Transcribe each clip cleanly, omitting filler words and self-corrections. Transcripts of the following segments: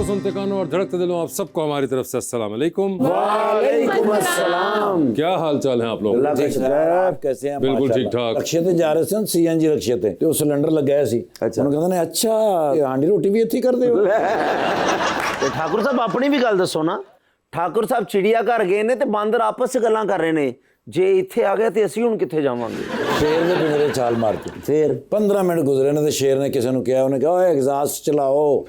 सुनते कानों और धड़कते दिलों, आप सबको हमारी तरफ से अस्सलाम वालेकुम। वालेकुम अस्सलाम। क्या हाल चाल है आप लोग? अल्लाह का शुक्र है, आप कैसे हैं? बिल्कुल ठीक ठाक। रक्षे ते जा रहे सन सीएनजी रक्षे ते ते सिलेंडर लगाया सी। ਉਹਨੂੰ ਕਹਿੰਦੇ ਨੇ ਅੱਛਾ ਹਾਂਡੀ ਰੋਟੀ ਵੀ ਇੱਥੇ ਕਰਦੇ ਹੋ। ਤੇ ਠਾਕੁਰ ਸਾਹਿਬ ਆਪਣੀ ਵੀ ਗੱਲ ਦੱਸੋ ਨਾ। ਠਾਕੁਰ ਸਾਹਿਬ ਚਿੜੀਆ ਘਰ ਗਏ ਨੇ ਤੇ ਬਾਂਦਰ ਆਪਸ ਵਿੱਚ ਗੱਲਾਂ ਕਰ ਰਹੇ ਨੇ। ਜੇ ਇੱਥੇ ਆ ਗਿਆ ਤੇ ਅਸੀਂ ਹੁਣ ਕਿੱਥੇ ਜਾਵਾਂਗੇ? ਸ਼ੇਰ ਨੇ ਪਿੰਜਰੇ ਛਾਲ ਮਾਰਤੀ। ਫਿਰ 15 ਮਿੰਟ ਗੁਜ਼ਰੇ ਨੇ ਤੇ ਸ਼ੇਰ ਨੇ ਕਿਸੇ ਨੂੰ ਕਿਹਾ, ਉਹਨੇ ਕਿਹਾ ਓਏ ਐਗਜ਼ਾਸਟ ਚਲਾਓ।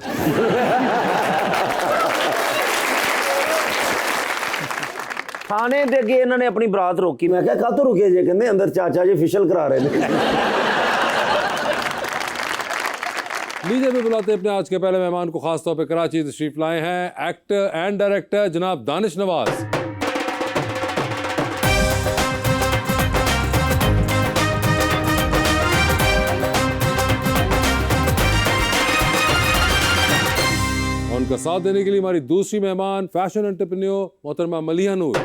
ਥਾਣੇ ਦੇ ਅੱਗੇ ਇਹਨਾਂ ਨੇ ਆਪਣੀ ਬਰਾਤ ਰੋਕੀ। ਮੈਂ ਕਿਹਾ ਕਾਹਤੋਂ ਰੁਕੇ ਜੇ? ਕਹਿੰਦੇ ਅੰਦਰ ਚਾਚਾ ਜੀ ਫਿਸ਼ਲ ਕਰਾ ਰਹੇ ਨੇ। लीजिए भी बुलाते हैं अपने आज के पहले मेहमान को, खास तौर पे कराची तशरीफ लाए हैं एक्टर एंड डायरेक्टर जनाब दानिश नवाज। उनका साथ देने के लिए हमारी दूसरी मेहमान फैशन एंटरप्रेन्योर मोहतरमा मलिहा नूर।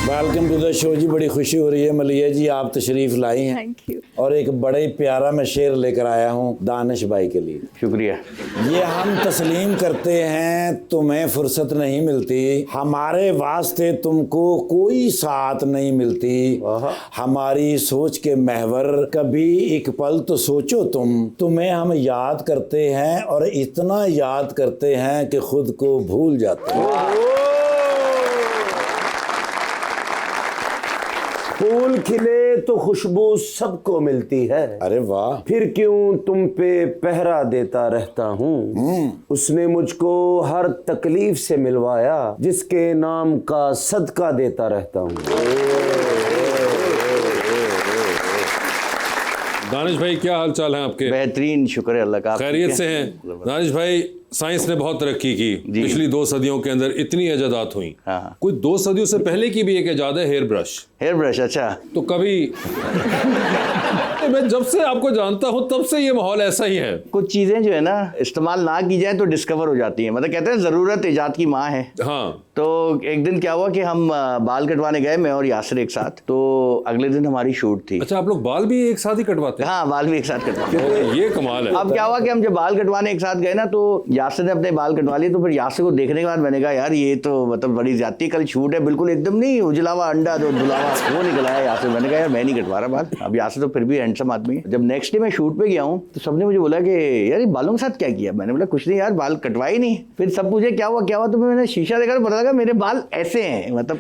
वेलकम टू द शो जी, बड़ी खुशी हो रही है मलिया जी आप तशरीफ लाई हैं। Thank you. और एक बड़े प्यारा मैं शेर लेकर आया हूँ दानिश भाई के लिए। शुक्रिया। ये हम तस्लीम करते हैं तुम्हें फुर्सत नहीं मिलती, हमारे वास्ते तुमको कोई साथ नहीं मिलती, हमारी सोच के महवर कभी एक पल तो सोचो तुम्हें हम याद करते हैं और इतना याद करते हैं कि खुद को भूल जाते हैं। फूल खिले तो खुशबू सबको मिलती है, अरे वाह। फिर क्यों तुम पे पहरा देता रहता हूँ। उसने मुझको हर तकलीफ से मिलवाया, जिसके नाम का सदका देता रहता हूँ। दानिश भाई क्या हाल चाल है आपके? बेहतरीन, शुक्र है अल्लाह का। खैरियत से हैं? दानिश भाई, साइंस ने बहुत तरक्की की पिछली 2 सदियों के अंदर, इतनी इजादात हुई। हाँ। कोई 2 सदियों से पहले की भी एक इजाद है हेयर ब्रश। हेयर ब्रश, अच्छा। तो कभी मैं जब से आपको जानता हूं तब से ये माहौल ऐसा ही है। कुछ चीजें जो है ना इस्तेमाल ना की जाए तो डिस्कवर हो जाती हैं। मतलब कहते हैं जरूरत इजाद की माँ है। हाँ। तो एक दिन क्या हुआ कि हम बाल कटवाने गए, मैं और यासिर एक साथ। तो अगले दिन हमारी शूट थी। अच्छा, आप लोग बाल भी एक साथ ही कटवाते हैं? हाँ, बाल भी एक साथ कटवाते हैं। ये कमाल है। अब क्या हुआ कि हम जब बाल कटवाने एक साथ गए ना, तो यासिर ने अपने बाल कटवा लिए। तो फिर यासिर को देखने के बाद मैंने कहा यार ये तो मतलब बड़ी ज्यादती, कल शूट है, बिल्कुल एकदम नहीं उजला हुआ अंडा जो धुलावा वो निकला है यासिर। मैंने कहा यार मैं नहीं कटवा रहा बाल। अब यासिर तो फिर भी हैंडसम आदमी है। जब नेक्स्ट डे मैं शूट पे गया हूँ तो सबने मुझे बोला कि यार ये बालों के साथ क्या किया? मैंने बोला कुछ नहीं यार, बाल कटवाए नहीं। फिर सब पूछे क्या हुआ क्या हुआ, तो मैंने शीशा देखा तो पता लगा मेरे बाल ऐसे हैं, मतलब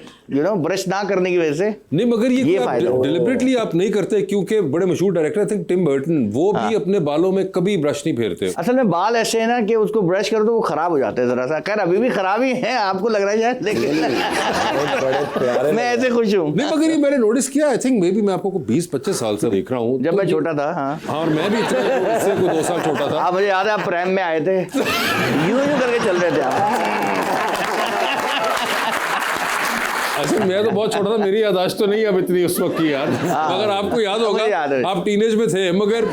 ब्रश ना करने की वजह से। नहीं, मगर ये फायदा डिलिबरेटली आप नहीं करते, क्योंकि बड़े मशहूर director I think Tim Burton, वो भी अपने बालों में कभी ब्रश नहीं फेरते। असल में बाल ऐसे है ना कि उसको ब्रश करो तो वो खराब हो जाते हैं जरा सा। खैर अभी भी खराब ही है, आपको लग रहा है शायद, लेकिन मैं ऐसे खुश हूँ। नहीं, मगर ये मैंने नोटिस किया, आई थिंक मे बी मैं आपको 20-25 साल से देख रहा हूँ। जब मैं छोटा था। हाँ, और मैं भी इससे 2 साल छोटा था। मुझे याद है आप प्रेम में आए थे, यूं करके चल रहे थे आप। अच्छा, मैं तो बहुत छोटा था, मेरी याददाश्त तो नहीं अब इतनी उस वक्त की याद। मगर आपको याद होगा, आप टीनेज में थे, मगर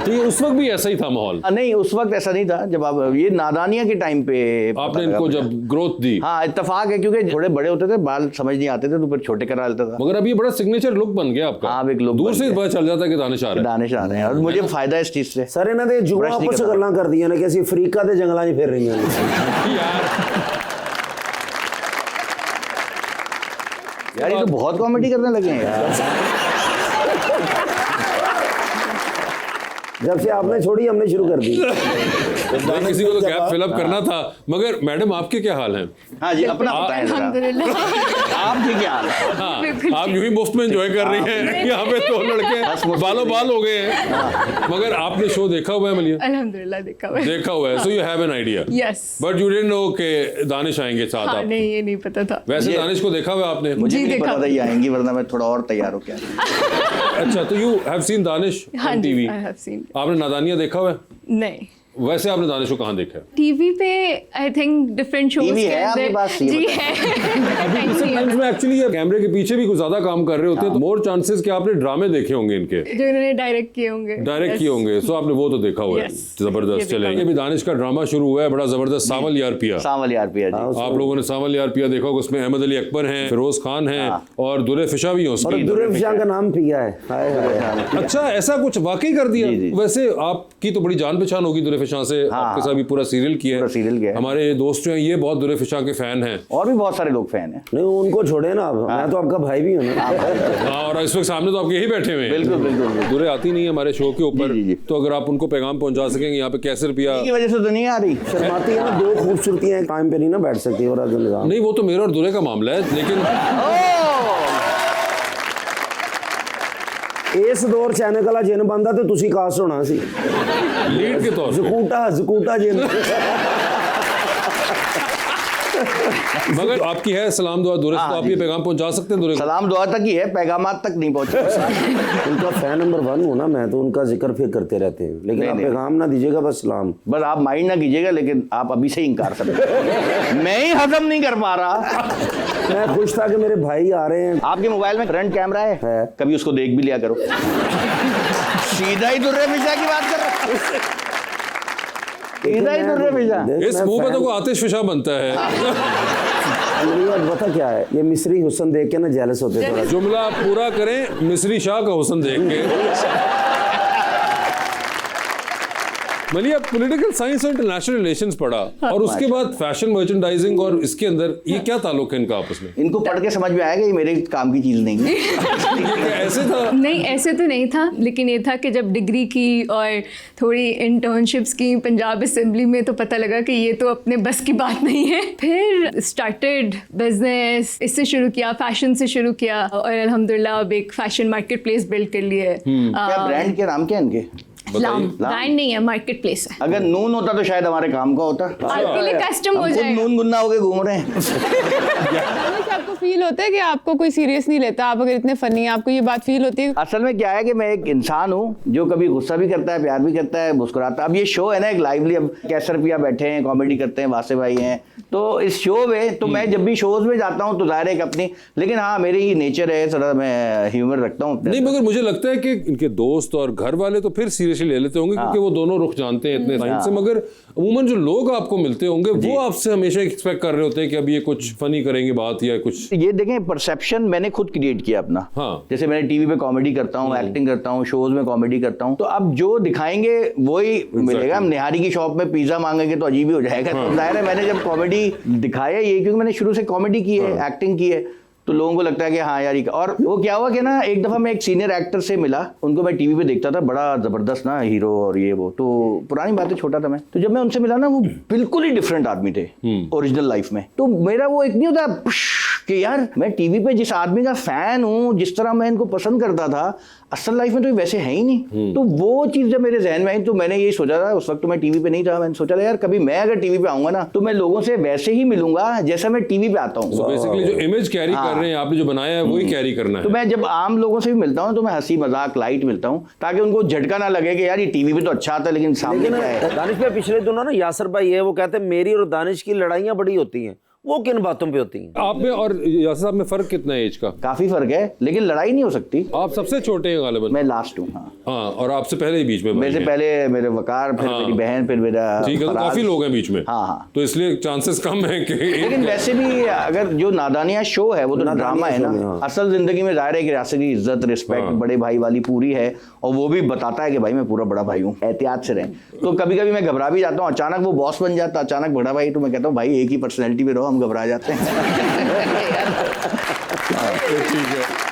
तो ये उस वक्त भी ऐसा ही था माहौल? नहीं, उस वक्त ऐसा नहीं था। जब आप ये नादानिया के टाइम पे आपने इनको जब ग्रोथ दी। हाँ, इत्तेफाक है, क्योंकि थोड़े बड़े होते थे, बाल समझ नहीं आते थे तो फिर छोटे करा लेता था। मगर अब ये बड़ा सिग्नेचर लुक बन गया आपका। हाँ, एक लुक दूर से पता चल जाता है कि दानिश आ रहे हैं। और मुझे फायदा इस चीज से। सर इन्हों ने जुआ आपस गल्लां कर दियां ने कि ਅਸੀਂ अफ्रीका के जंगलों में फिर रही हैं। यार ये तो बहुत कॉमेडी करने लगे हैं यार। जब से आपने छोड़ी हमने शुरू कर दी। भाई किसी को तो गैप फिलअप करना था। मगर मैडम आपके क्या हाल हैं? हाँ जी, अपना बताएं जरा। अल्हम्दुलिल्लाह। आपके क्या हाल है? हाँ, आप यूं ही मुफ्त में एंजॉय कर रही हैं। यहाँ पे 2 लड़के बालों बाल हो गए हैं। मगर आपने शो देखा हुआ है मलिया? अल्हम्दुलिल्लाह देखा हुआ है। So you have an idea? Yes. But you didn't know कि दानिश आएंगे साथ? हाँ, आप नहीं, ये नहीं पता था। वैसे दानिश को देखा हुआ आपने? मुझे जी, भी नहीं देखा। पता था ये आएंगी, वरना मैं थोड़ा और तैयार हो गया। अच्छा, तो यू हैव सीन दानिश हाँ on Zee, TV? I have seen। आपने नादानिया देखा हुआ है? नहीं। वैसे आपने दानिश को कहाँ देखा है? टीवी पे I think different shows TV के है आपके अंदर पास, ये जी बताओ। है रिसेंट टाइम्स में एक्चुअली कैमरे के पीछे भी कुछ ज्यादा काम कर रहे होते हैं, तो मोर चांसेस कि आपने ड्रामे देखे होंगे इनके, जो इन्होंने डायरेक्ट किए होंगे। डायरेक्ट किए होंगे, सो आपने वो तो देखा हुआ है। Yes. जबरदस्त। ये चलेंगे, देखा अभी दानिश का ड्रामा शुरू हुआ है, बड़ा जबरदस्त, सावल यार पिया। सावल यार पिया जी। आप लोगों ने सावल यार पिया देखा होगा, उसमें अहमद अली अकबर हैं, फिरोज खान हैं और दुरे फिशा भी हैं और उसमें। दुर्गा का नाम पिया है। हाय हाय। अच्छा, ऐसा कुछ वाकई कर दिया? जी, जी। वैसे आपकी तो बड़ी जान पहचान होगी दुरे फिशा से, आपके साथ भी पूरा सीरियल किया पूरा सीरियल किया है। हमारे दोस्त जो हैं ये बहुत दुरे फिशा के फैन हैं। और भी बहुत सारे लोग फैन हैं। नहीं उनको छोड़े ना, अब मैं तो आपका भाई भी हूँ ना। हाँ, और इस वक्त सामने तो आपके यही बैठे हुए हैं। बिल्कुल बिल्कुल। दुरे आती नहीं है हमारे शो के ऊपर, जी, जी, जी। तो अगर आप उनको पैगाम पहुंचा सकेंगे यहाँ पे कैसे रुपया। की वजह से तो नहीं आ रही। शर्माती है ना, दो खूबसूरतियां टाइम पे नहीं ना बैठ सकती। और निजाम नहीं, वो तो मेरा और दुरे का मामला है, लेकिन इस दौर चैनल वाला जिन बनता तो तुसी कास्ट होना सी लीड के तौर पे। जकूटा जिन। मगर आपकी है सलाम दुआ दुरे से, तो आप ये पैगाम पहुंचा सकते हैं दुरे को। सलाम दुआ तक ही है, पैगामात तक नहीं पहुंचे। उनका फैन नंबर 1 हूँ ना मैं, तो उनका जिक्र फिर करते रहते हैं, लेकिन आप पैगाम ना दीजिएगा, बस सलाम। बस आप माइंड ना कीजिएगा, लेकिन आप अभी से ही इनकार सकते। मैं ही हजम नहीं कर पा रहा। मैं खुश था कि मेरे भाई आ रहे हैं। आपके मोबाइल में फ्रंट कैमरा है, कभी उसको देख भी लिया करो। सीधा ही दुर्रे फिशा की बात कर रहा हूं। सीधा ही दुर्रे फिशा। इस मुंह पे तो कोई आतिश फिशा बनता है। पता क्या है, ये मिस्री हुसन देख के ना जेलस होते थोड़ा। जुमला पूरा करें, मिस्री शाह का हुस्न देख के। मलिया पॉलिटिकल साइंस और इंटरनेशनल रिलेशंस पढ़ा, और उसके बाद फैशन मर्चेंडाइजिंग, और इसके अंदर ये क्या ताल्लुक है इनका आपस में? इनको पढ़ के समझ में आएगा ये मेरे काम की चीज नहीं है। ऐसे था? नहीं, ऐसे तो नहीं था, लेकिन ये था कि जब डिग्री की और थोड़ी इंटर्नशिप्स की पंजाब असेंबली में, तो पता लगा कि ये तो अपने बस की बात नहीं है। फिर स्टार्टेड बिजनेस, इससे शुरू किया, फैशन से शुरू किया, और अल्हम्दुलिल्लाह अब एक फैशन मार्केट प्लेस बिल्ड कर लिए। क्या ब्रांड के नाम क्या है इनके? ब्रांड नहीं है, मार्केट प्लेस है। अगर नून होता तो शायद हमारे काम का होता। आपके लिए कस्टम हो हम खुद जाएगा। नून गुन्ना होके घूम रहे हैं। आपको फील होता है कि आपको कोई सीरियस नहीं लेता, आप अगर इतने फनी हैं, आपको ये बात फील होती है? असल में क्या है कि मैं एक इंसान हूँ जो कभी गुस्सा भी करता है, प्यार भी करता है, मुस्कुराता है। अब ये शो है ना एक लाइवली, अब कैसर पिया बैठे हैं, कॉमेडी करते हैं, वासे भाई हैं, तो इस शो में तो मैं जब भी शोज में जाता हूँ तो जाहिर है कि अपनी, लेकिन हाँ मेरी नेचर है थोड़ा, मैं ह्यूमर रखता हूँ। नहीं, मगर मुझे लगता है कि इनके दोस्त और घर वाले तो फिर सीरियसली ले लेते होंगे, क्योंकि वो दोनों रुख जानते हैं इतने टाइम से। मगर अमूमन जो लोग आपको मिलते होंगे वो आपसे हमेशा एक्सपेक्ट कर रहे होते हैं कि अब ये कुछ फनी करेंगे बात, या कुछ। ये देखें, परसेप्शन मैंने खुद क्रिएट किया अपना। हाँ। जैसे मैंने टीवी पे कॉमेडी करता हूँ, एक्टिंग करता हूँ, शोज में कॉमेडी करता हूँ, तो अब जो दिखाएंगे वही मिलेगा। हम निहारी की शॉप में पिज्जा मांगेंगे तो अजीब ही हो जाएगा। तो जाहिर है मैंने जब कॉमेडी दिखाया ये, क्योंकि मैंने शुरू से कॉमेडी की है, एक्टिंग की है, तो लोगों को लगता है कि हाँ यार। और वो क्या हुआ कि ना, एक दफा मैं एक सीनियर एक्टर से मिला, उनको मैं टीवी पे देखता था, बड़ा जबरदस्त ना हीरो और ये वो, तो पुरानी बात है, छोटा था मैं, तो जब मैं उनसे मिला ना, वो बिल्कुल ही डिफरेंट आदमी थे ओरिजिनल लाइफ में। तो मेरा वो एक नहीं होता कि यार मैं टीवी पे जिस आदमी का फैन हूँ, जिस तरह मैं इनको पसंद करता था, असल लाइफ में तो वैसे है ही नहीं। तो वो चीज जब मेरे जहन में आई, तो मैंने ये सोचा था, उस वक्त तो मैं टीवी पे नहीं था, मैंने सोचा था यार कभी मैं अगर टीवी पे आऊंगा ना, तो मैं लोगों से वैसे ही मिलूंगा जैसा मैं टीवी पे आता हूँ। तो बेसिकली जो इमेज कैरी कर रहे हैं आपने, जो बनाया है, वही कैरी करना है। तो मैं जब आम लोगों से भी मिलता हूँ तो मैं हंसी मजाक लाइट मिलता हूँ, ताकि उनको झटका ना लगे कि यार ये टीवी पे तो अच्छा आता है, लेकिन सामने क्या है। दानिश भाई पिछले दिनों ना यासर भाई है, वो कहते हैं मेरी और दानिश की लड़ाइयाँ बड़ी होती हैं। वो किन बातों पे होती हैं? आप में और यासर साहब में फर्क कितना है एज का? काफी फर्क है, लेकिन लड़ाई नहीं हो सकती। आप सबसे छोटे हैं गालिबन? मैं लास्ट हूँ। हाँ, और आपसे पहले ही बीच में मेरे से पहले मेरे वकार, फिर मेरी बहन, फिर मेरा ठीक है, तो काफी लोग हैं बीच में। हाँ। तो इसलिए चांसेस कम है कि, लेकिन वैसे भी अगर जो नादानिया शो है वो तो ड्रामा है ना। असल जिंदगी में जाहिर है कि रियासत की इज्जत, रिस्पेक्ट, बड़े भाई वाली पूरी है, और वो भी बताता है कि भाई मैं पूरा बड़ा भाई हूँ, एहतियात से रहें। तो कभी कभी मैं घबरा भी जाता हूँ, अचानक वो बॉस बन जाता, अचानक बड़ा भाई, तो मैं कहता हूँ भाई एक ही पर्सनैलिटी में रहो, हम घबरा जाते हैं। ठीक है।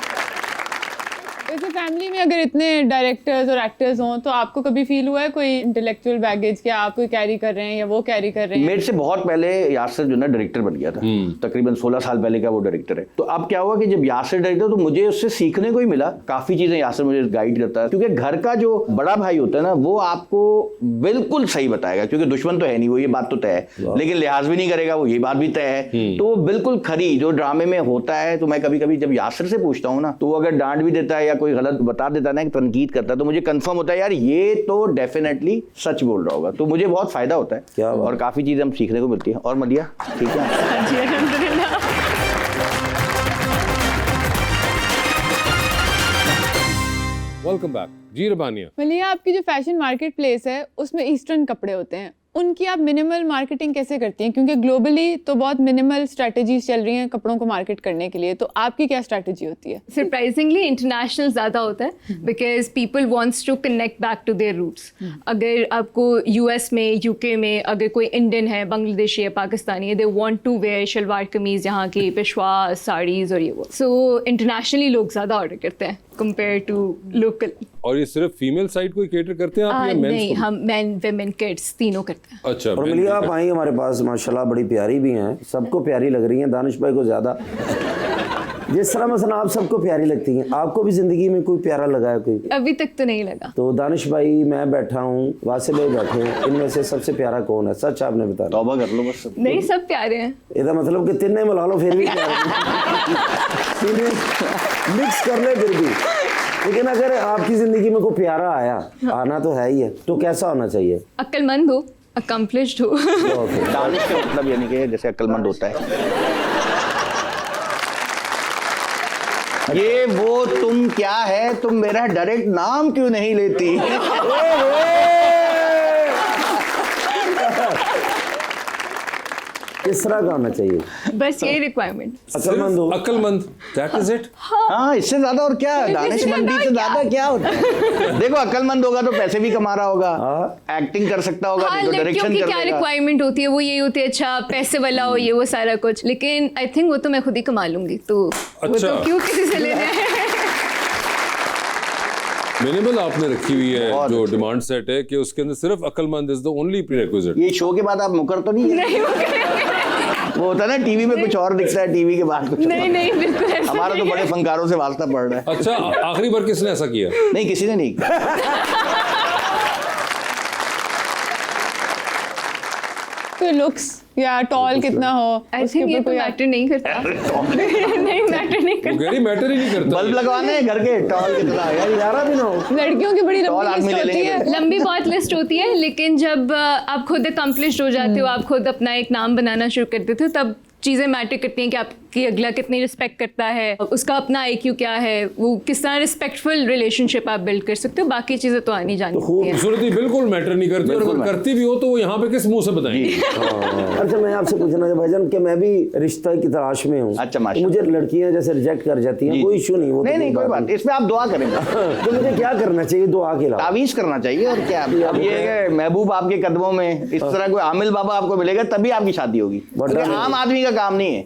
वैसे फैमिली में अगर इतने डायरेक्टर्स और एक्टर्स हों, तो आपको कभी फील हुआ है कोई इंटेलेक्चुअल बैगेज कि आप कोई कैरी कर रहे हैं या वो कैरी कर रहे हैं? मेरे से बहुत पहले यासर जो ना डायरेक्टर बन गया था, तकरीबन 16 साल पहले का वो डायरेक्टर है। तो अब क्या हुआ कि जब यासर डायरेक्टर, तो मुझे उससे सीखने को ही मिला काफी चीजें। यासर मुझे गाइड करता है, क्योंकि घर का जो बड़ा भाई होता है ना, वो आपको बिल्कुल सही बताएगा, क्योंकि दुश्मन तो है नहीं, वो ये बात तो तय है, लेकिन लिहाज भी नहीं करेगा, वो ये बात भी तय है। तो वो बिल्कुल खरी जो ड्रामे में होता है। तो मैं कभी कभी जब यासर से पूछता हूँ ना, तो वो अगर डांट भी देता है या कोई गलत बता देता ना, तनकीद करता है, तो मुझे कंफर्म होता है यार ये तो डेफिनेटली सच बोल रहा होगा, तो मुझे बहुत फायदा होता है। क्या बात। और काफी चीजें हम सीखने को मिलती है। और मलिया ठीक है? हाँ जी, अल्हम्दुलिल्लाह। वेलकम बैक जी रबानिया। मलिया, आपकी जो फैशन मार्केट प्लेस है उसमें ईस्टर्न कपड़े होते हैं, उनकी आप मिनिमल मार्केटिंग कैसे करती हैं? क्योंकि ग्लोबली तो बहुत मिनिमल स्ट्रेटजीज चल रही हैं कपड़ों को मार्केट करने के लिए, तो आपकी क्या स्ट्रेटजी होती है? सरप्राइजिंगली इंटरनेशनल ज़्यादा होता है because people wants to connect back to their roots. अगर आपको यूएस में, यूके में अगर कोई इंडियन है, बांग्लादेशी है, पाकिस्तानी है, they want to wear shalwar kameez यहाँ की, पेशवा साड़ीज और ये वो। सो इंटरनेशनली लोग ज़्यादा ऑर्डर करते हैं कंपेयर टू लोकल। और ये सिर्फ फीमेल साइड को कैटर करते हैं आप या मेंस नहीं, को? हम मेन विमेन किड्स तीनों करते हैं। अच्छा। और मलिया आप आई हमारे पास, माशाल्लाह बड़ी प्यारी भी हैं, सबको प्यारी लग रही हैं, दानिश भाई को ज्यादा। जिस तरह मसलन आप सबको प्यारी लगती हैं, आपको भी जिंदगी में कोई प्यारा लगा है कोई? अभी तक तो नहीं लगा। तो दानिश भाई, मैं बैठा हूँ, वासिल भाई बैठे हैं, इनमें से सबसे प्यारा कौन है? सच आपने बताया। तौबा कर लो बस। नहीं, सब प्यारे हैं। ਇਹਦਾ मतलब कि तिन्ने मिला लो फिर भी मिक्स कर ले फिर भी। लेकिन अगर आपकी जिंदगी में कोई प्यारा आया, आना तो है ही है, तो कैसा होना चाहिए? अक्लमंद हो, अकम्प्लिश्ड हो। दानिश का मतलब यानी कि जैसे अक्लमंद होता है। ये वो तुम क्या है, तुम मेरा डायरेक्ट नाम क्यों नहीं लेती? किस तरह का होना चाहिए? बस ये रिक्वायरमेंट। अक्लमंद हो। अक्लमंद, दैट इज इट। हाँ, इससे ज्यादा और क्या? दानिशमंदी से ज्यादा क्या होता है? देखो, अक्लमंद होगा तो पैसे भी कमा रहा होगा, एक्टिंग कर सकता होगा, हाँ, नहीं तो लड़कियों डायरेक्शन की कर क्या देगा। रिक्वायरमेंट होती है? वो यही होती है, अच्छा पैसे वाला हो, ये वो सारा कुछ। लेकिन आई थिंक वो तो मैं खुद ही कमा लूंगी, तो वो अच्छा। तो क्यों किसी से लेने हैं? मिनिमल आपने रखी हुई है बहुत जो अच्छी। डिमांड सेट है कि उसके अंदर सिर्फ अक्लमंद इज द ओनली प्रीरेक्विजिट। ये शो के बाद आप मुकर तो नहीं है? नहीं, वो होता है ना, टीवी में कुछ और दिखता है, टीवी के बाद कुछ नहीं, और। नहीं, बिल्कुल ऐसा हमारा तो नहीं बड़े है। फनकारों से वास्ता पड़ रहा है। अच्छा, आखिरी बार किसने ऐसा किया? नहीं, किसी ने नहीं किया। तो लुक्स या टॉल कितना हो, आई उसके थिंक ये ऊपर तो कोई मैटर नहीं करता। नहीं, मैटर नहीं वो करता। गैरी मैटर ही नहीं करता। बल्ब लगवाने हैं घर के, टॉल कितना है यार, 11 भी ना हो। लड़कियों की बड़ी टॉल लंबी आदमी लिस्ट ले होती लेंगे। है। लंबी बहुत लिस्ट होती है, लेकिन जब आप खुद अकम्प्लिश्ड हो जाते हो, आप खुद अपना एक नाम बनाना शुरू कर देते हो, तब चीज़ें मैटर करती हैं कि आपकी अगला कितनी रिस्पेक्ट करता है, उसका अपना IQ क्या है, वो किस तरह रिस्पेक्टफुल रिलेशनशिप आप बिल्ड कर सकते हो। बाकी चीज़ें तो आनी जानी होती हैं। खूबसूरती बिल्कुल मैटर नहीं करती, और अगर करती भी हो तो वो यहाँ पे किस मुंह से बताएंगे? अच्छा, मैं आपसे पूछना है भाईजान कि मैं भी रिश्ता की तलाश में हूँ। अच्छा, तो माशाल्लाह। मुझे लड़कियां जैसे रिजेक्ट कर जाती हैं, जी। कोई इशू नहीं, वो तो नहीं, कोई बात नहीं, इसमें आप दुआ करेंगे, तो मुझे क्या करना चाहिए दुआ के अलावा? तावीज करना चाहिए और क्या। अब ये है कि महबूब आपके कदमों में, इस तरह कोई आमिल बाबा आपको मिलेगा तभी आपकी शादी होगी। वरना ये नहीं। आम आदमी का काम नहीं है।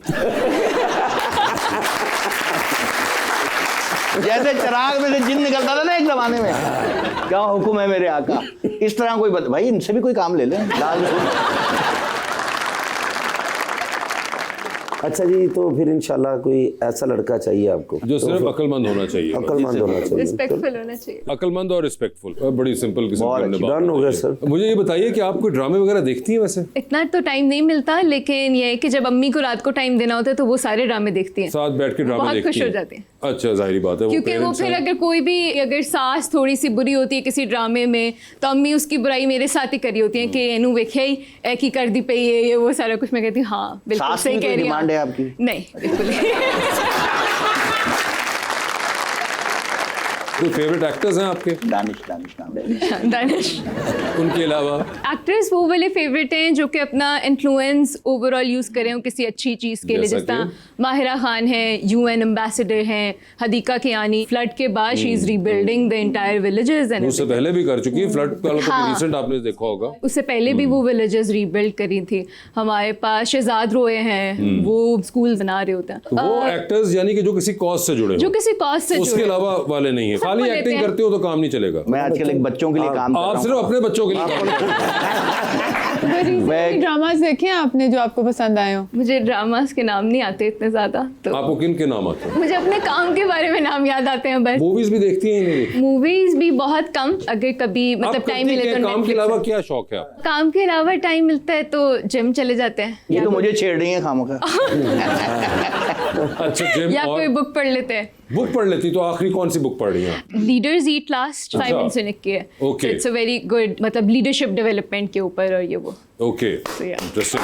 जैसे चिराग में से जिन निकलता था ना एक जमाने में, क्या हुक्म है मेरे आका, इस तरह कोई भाई इनसे भी कोई काम ले ले। अच्छा जी, तो फिर इंशाल्लाह कोई ऐसा लड़का चाहिए आपको जो सिर्फ अक्लमंद होना चाहिए। अक्लमंद होना चाहिए। रिस्पेक्टफुल होना चाहिए। अक्लमंद और रिस्पेक्टफुल, बड़ी सिंपल किस्म की हमने बात डन हो गया बताई। सर। मुझे ये बताइए कि आप कोई ड्रामे वगैरह देखती हैं वैसे? इतना तो टाइम नहीं मिलता, लेकिन ये है कि जब अम्मी को रात को टाइम देना होता है तो वो सारे ड्रामे देखती हैं। साथ बैठ के ड्रामे बहुत देखती खुश हो हैं? जाते हैं। अच्छा, जाहिर बात है, क्योंकि वो parents फिर हैं। अगर कोई भी, अगर सास थोड़ी सी बुरी होती है किसी ड्रामे में, तो अम्मी उसकी बुराई मेरे साथ ही करी होती है कि एनू वेखे ही एक ही कर दी पे ये वो सारा कुछ। मैं कहती हूँ हाँ बिल्कुल सास सही की कह कोई रही डिमांड है हैं आपकी? नहीं, बिल्कुल नहीं। कोई फेवरेट एक्टर्स हैं आपके दानिश नाम। दानिश उनके अलावा? एक्टर्स वो वाले फेवरेट हैं जो कि अपना इन्फ्लुएंस ओवरऑल यूज करें किसी अच्छी चीज़ के लिए। जैसा जिस तरह माहिरा खान है, UN एम्बेसडर हैं, हदीका कियानी फ्लड के बाद she is rebuilding the entire villages and उससे पहले भी कर चुकी है फ्लड वाला, तो हाँ। रिसेंट आपने देखा होगा। उससे पहले भी वो विलेजेस रीबिल्ड करी थी। हमारे पास शहजाद रोए हैं, वो स्कूल बना रहे होते हैं। वो एक्टर्स यानी कि जो किसी कॉज से जुड़े जो हो, किसी कॉज से उसके जुड़े। अलावा वाले नहीं है। सबको खाली लेते एक्टिंग हैं। करते हो तो काम नहीं चलेगा। मैं आजकल एक बच्चों के लिए काम कर रहा आप हूँ। सिर्फ अपने बच्चों के लिए काम करते मैं- ड्रामास देखे हैं आपने जो आपको पसंद आए हो? मुझे ड्रामास के नाम नहीं आते इतने ज्यादा, हो। तो आपको किन के नाम आते हैं? मुझे अपने काम के बारे में नाम याद आते हैं बस। मूवीज भी देखती हैं या नहीं देखती? मूवीज भी बहुत कम, अगर कभी आप मतलब करती टाइम मिले क्या तो हैं? काम के Netflix अलावा पे। क्या शौक है आपका? काम के अलावा टाइम मिलता है तो जिम चले जाते हैं, ये तो मुझे छेड़ रही है खामोखा। अच्छा, जिम या और कोई बुक पढ़ लेते हैं। बुक पढ़ लेती, तो आखिरी कौन सी बुक पढ़ रही हैं? लीडर्स ईट लास्ट, अच्छा। साइमन सिनेक की है। Okay. It's a very good, मतलब लीडरशिप डेवलपमेंट के ऊपर और ये वो। Okay, yeah. इंटरेस्टिंग।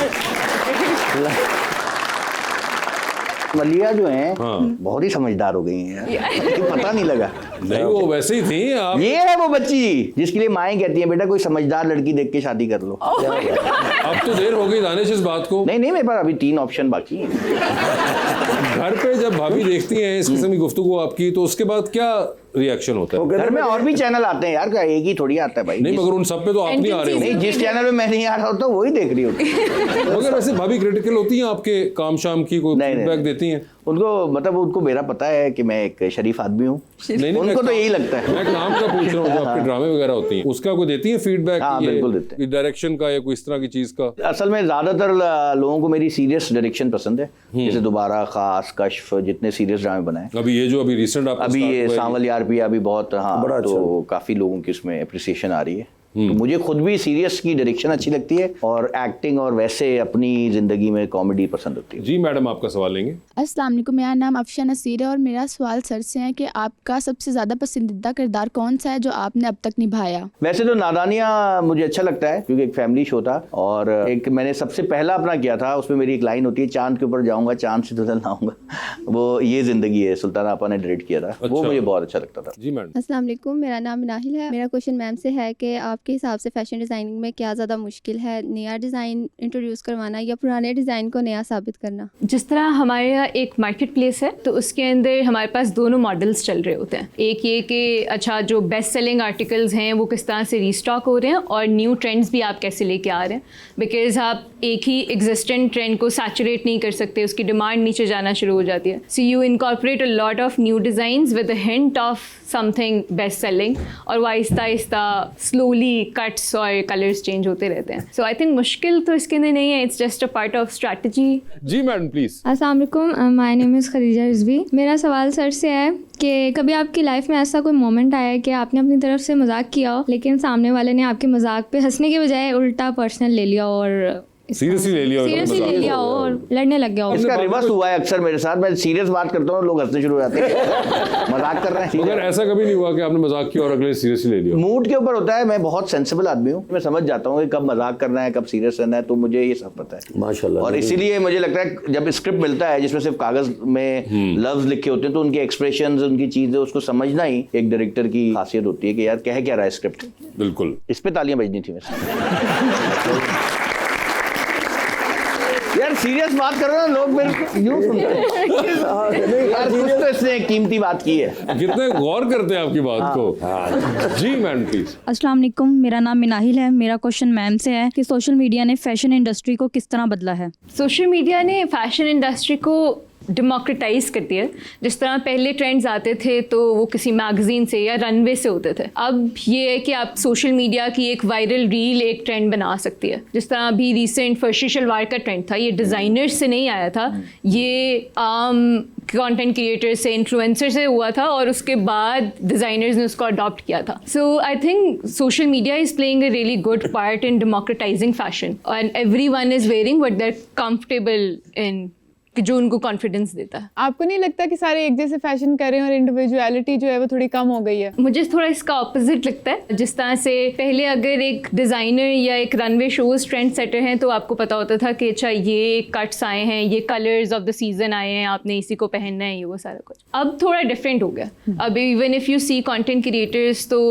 मलिया जो है हाँ। बहुत ही समझदार हो गई हैं यार, पता नहीं लगा। नहीं, वो वैसे ही थी आप। ये है वो बच्ची जिसके लिए माएँ कहती हैं बेटा कोई समझदार लड़की देख के शादी कर लो। अब तो देर हो गई दानिश इस बात को। नहीं मेरे पास अभी 3 ऑप्शन बाकी हैं। घर पे जब भाभी देखती हैं इस किस्म की गुफ्तगू आपकी, तो उसके बाद क्या रिएक्शन होता है? घर में और भी चैनल आते हैं यार, क्या एक ही थोड़ी आता है भाई? नहीं, मगर उन सब पे तो आप नहीं आ रहे नहीं, हो। जिस चैनल में मैं नहीं आ रहा होता वही देख रही होती है। मगर वैसे भाभी क्रिटिकल होती हैं आपके काम शाम की, कोई नहीं, फीडबैक नहीं। देती हैं? उनको मतलब उनको मेरा पता है कि मैं एक शरीफ आदमी हूँ, नहीं, उनको तो यही लगता है। मैं काम का पूछ रहा हूँ, जो आपके ड्रामे वगैरह होती हैं उसका कोई देती है फीडबैक? हाँ, बिल्कुल देते हैं। डायरेक्शन का या कोई इस तरह की चीज का? असल में ज्यादातर लोगों को मेरी सीरियस डायरेक्शन पसंद है, जैसे दोबारा, खास, कश्फ, जितने सीरियस ड्रामे बनाए। अभी ये जो अभी रिसेंट आप अभी ये सांवल यार भी अभी बहुत, हाँ, बड़ा अच्छा। तो काफी लोगों की उसमें अप्रिसिएशन आ रही है। तो मुझे खुद भी सीरियस की डायरेक्शन अच्छी लगती है और एक्टिंग और वैसे अपनी जिंदगी में कॉमेडी पसंद होती है। जी मैडम, आपका सवाल लेंगे। अस्सलाम वालेकुम, मेरा नाम अफशा नसीर है और मेरा सवाल सर से है कि आपका सबसे ज़्यादा पसंदीदा किरदार कौन सा है जो आपने अब तक निभाया? वैसे तो नादानियाँ मुझे अच्छा लगता है क्योंकि एक फैमिली शो था, और एक मैंने सबसे पहला अपना किया था, उसमें मेरी एक लाइन होती है, चांद के ऊपर जाऊंगा चांद से दुल्हन लाऊंगा। वो ये जिंदगी है, सुल्ताना आपा ने डायरेक्ट किया था। वो अच्छा। मुझे बहुत अच्छा लगता था। जी मैडम। अस्सलाम वालेकुम, मेरा नाम नाहिल है। मेरा क्वेश्चन मैम से है कि आपके हिसाब से फैशन डिज़ाइनिंग में क्या ज़्यादा मुश्किल है, नया डिज़ाइन इंट्रोड्यूस करवाना या पुराने डिज़ाइन को नया साबित करना? जिस तरह हमारे यहाँ एक मार्केट प्लेस है तो उसके अंदर हमारे पास दोनों मॉडल्स चल रहे होते हैं। एक ये कि अच्छा जो बेस्ट सेलिंग आर्टिकल्स हैं वो किस तरह से रीस्टॉक हो रहे हैं और न्यू ट्रेंड्स भी आप कैसे लेके आ रहे हैं, बिकॉज आप एक ही एग्जिस्टेंट ट्रेंड को सैचुरेट नहीं कर सकते, उसकी डिमांड नीचे जाना शुरू हो जाती है। So you incorporate a lot of new designs with a hint of something best selling, और वो आहिस्ता आहिस्ता स्लोली कट्स और कलर्स चेंज होते रहते हैं। सो आई थिंक मुश्किल तो इसके अंदर नहीं है, it's just a part of strategy. जी मैडम प्लीज। अस्सलाम वालेकुम, my name is Khadija Rizvi. मेरा सवाल सर से है कि कभी आपकी लाइफ में ऐसा कोई मोमेंट आया है कि आपने अपनी तरफ से मजाक किया हो लेकिन सामने वाले ने आपके मजाक पे हंसने के बजाय उल्टा पर्सनल ले लिया और सीरियसली ले लिया हो और लड़ने लग गया हो? इसका रिवर्स हुआ है अक्सर मेरे साथ। मैं सीरियस बात करता हूँ, लोग हंसने शुरू हो जाते हैं, मजाक कर रहे हैं। मगर ऐसा कभी नहीं हुआ कि आपने मजाक किया और अगले सीरियसली ले लिया? मूड के ऊपर होता है। मैं बहुत सेंसिबल आदमी हूँ, मैं समझ जाता हूँ कि कब मजाक करना है, कब सीरियस रहना है, तो मुझे ये सब पता है माशाल्लाह। और इसीलिए मुझे लगता है जब स्क्रिप्ट मिलता है जिसमें सिर्फ कागज में लफ्ज लिखे होते हैं, तो उनके एक्सप्रेशंस, उनकी चीजें, उसको समझना ही एक डायरेक्टर की खासियत होती है कि यार कह क्या रहा है स्क्रिप्ट। बिल्कुल। इस पे तालियां बजनी थी वैसे। यार सीरियस बात कर रहे हो, लोग मेरे को यूं सुनते हैं। यार कुछ तो इसने कीमती बात की है। कितने गौर करते हैं आपकी बात को। जी मैम प्लीज। अस्सलाम वालेकुम, मेरा नाम मिनाहिल है। मेरा क्वेश्चन मैम से है कि सोशल मीडिया ने फैशन इंडस्ट्री को किस तरह बदला है? सोशल मीडिया ने फैशन इंडस्ट्री को डेमोक्रेटाइज कर दिया। जिस तरह पहले ट्रेंड्स आते थे तो वो किसी मैगजीन से या रनवे से होते थे, अब ये है कि आप सोशल मीडिया की एक वायरल रील एक ट्रेंड बना सकती है। जिस तरह अभी रिसेंट फर्शी शलवार का ट्रेंड था, ये डिज़ाइनर्स से नहीं आया था, ये आम कंटेंट क्रिएटर से, इन्फ्लुएंसर से हुआ था और उसके बाद डिज़ाइनर्स ने उसको अडॉप्ट किया था। So I think social media is playing a really good part in democratizing fashion and everyone is wearing what they are comfortable in, जो उनको कॉन्फिडेंस देता है। आपको नहीं लगता कि सारे एक जैसे फैशन कर रहे हैं और इंडिविजुअलिटी जो है वो थोड़ी कम हो गई है? मुझे थोड़ा इसका ऑपोजिट लगता है। जिस तरह से पहले अगर एक डिज़ाइनर या एक रनवे शोज ट्रेंड सेटर हैं तो आपको पता होता था कि अच्छा ये कट्स आए हैं, ये कलर्स ऑफ द सीजन आए हैं, आपने इसी को पहनना है, ये वो सारा कुछ। अब थोड़ा डिफरेंट हो गया। अब even if you see content creators तो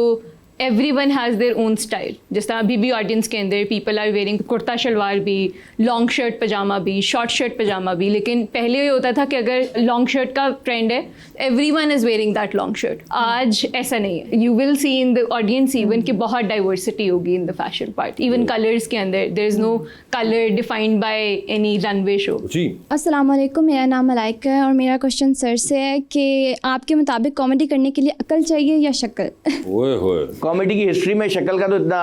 everyone has their own style। जिस तरह अभी भी ऑडियंस के अंदर people are wearing kurta shalwar भी, लॉन्ग शर्ट पजामा भी, शॉर्ट शर्ट पजामा भी। लेकिन पहले ये होता था कि अगर लॉन्ग शर्ट का ट्रेंड है, everyone is wearing that long shirt. आज ऐसा नहीं है। You will see in the audience even कि बहुत डाइवर्सिटी होगी in the fashion part. Even colours के अंदर there is no colour defined by any runway show. जी अस्सलाम वालेकुम, मेरा नाम मलाइका है और मेरा क्वेश्चन सर से है कि आपके मुताबिक कॉमेडी करने के लिए अकल चाहिए या शक्ल? ओए होए। कॉमेडी की हिस्ट्री में शक्ल का तो इतना